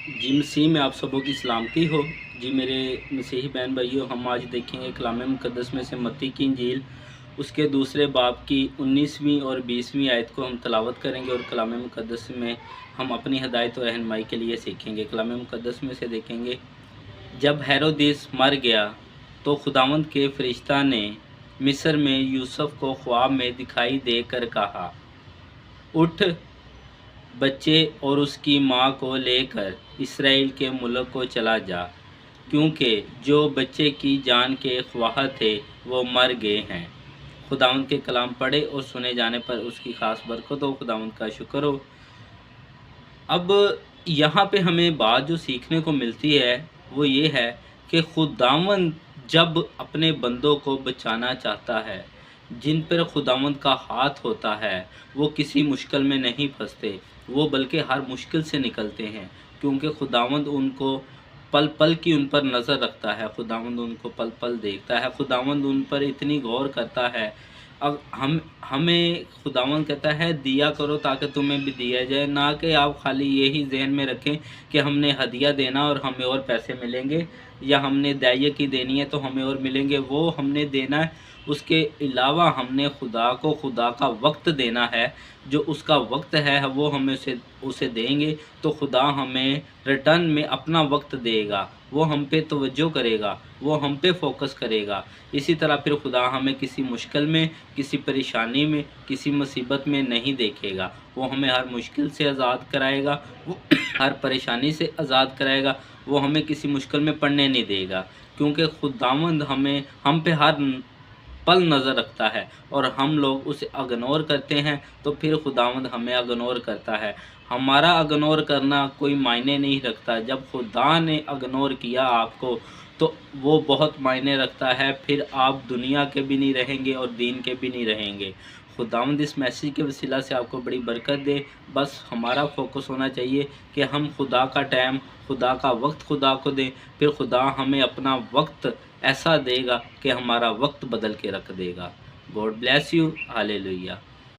जी मसीह में आप सबों की सलामती हो। जी मेरे मसीही बहन भाइयों, हम आज देखेंगे कलाम मुक़द्दस में से मत्ती की इंजील, उसके दूसरे बाब की 19वीं और 20वीं आयत को हम तिलावत करेंगे और कलाम मुक़द्दस में हम अपनी हिदायत और रहनुमाई के लिए सीखेंगे। कलाम मुक़द्दस में से देखेंगे, जब हेरोदेस मर गया तो खुदावंद के फरिश्ता ने मिस्र में यूसुफ को ख्वाब में दिखाई देकर कहा, उठ, बच्चे और उसकी माँ को लेकर इसराइल के मुल्क को चला जा, क्योंकि जो बच्चे की जान के ख्वाह थे वो मर गए हैं। खुदावंद के कलाम पढ़े और सुने जाने पर उसकी ख़ास बरकत हो। खुदावंद का शुक्र हो। अब यहाँ पे हमें बात जो सीखने को मिलती है वो ये है कि खुदावंद जब अपने बंदों को बचाना चाहता है, जिन पर खुदावंद का हाथ होता है, वो किसी मुश्किल में नहीं फंसते, वो बल्कि हर मुश्किल से निकलते हैं, क्योंकि खुदावंद उनको पल पल की उन पर नज़र रखता है। खुदावंद उनको पल पल देखता है। खुदावंद उन पर इतनी गौर करता है। अब हमें खुदावंद कहता है, दिया करो ताकि तुम्हें भी दिया जाए, ना कि आप खाली यही ज़हन में रखें कि हमने हदिया देना और हमें और पैसे मिलेंगे, या हमने दाइया की देनी है तो हमें और मिलेंगे। वो हमने देना है, उसके अलावा हमने खुदा को खुदा का वक्त देना है। जो उसका वक्त है वो हमें उसे देंगे तो खुदा हमें रिटर्न में अपना वक्त देगा। वो हम पे तवज्जो करेगा, वो हम पे फोकस करेगा। इसी तरह फिर खुदा हमें किसी मुश्किल में, किसी परेशानी में, किसी मुसीबत में नहीं देखेगा। वो हमें हर मुश्किल से आज़ाद कराएगा, वो हर परेशानी से आज़ाद कराएगा। वो हमें किसी मुश्किल में पड़ने नहीं देगा, क्योंकि खुदावंद हम पे हर पल नज़र रखता है, और हम लोग उसे इग्नोर करते हैं तो फिर खुदावंद हमें इग्नोर करता है। हमारा इग्नोर करना कोई मायने नहीं रखता। जब खुदा ने इग्नोर किया आपको तो वो बहुत मायने रखता है। फिर आप दुनिया के भी नहीं रहेंगे और दीन के भी नहीं रहेंगे। खुदावंद इस मैसेज के वसीला से आपको बड़ी बरकत दे। बस हमारा फोकस होना चाहिए कि हम खुदा का टाइम, खुदा का वक्त खुदा को दें, फिर खुदा हमें अपना वक्त ऐसा देगा कि हमारा वक्त बदल के रख देगा। God bless you. हालेलुया।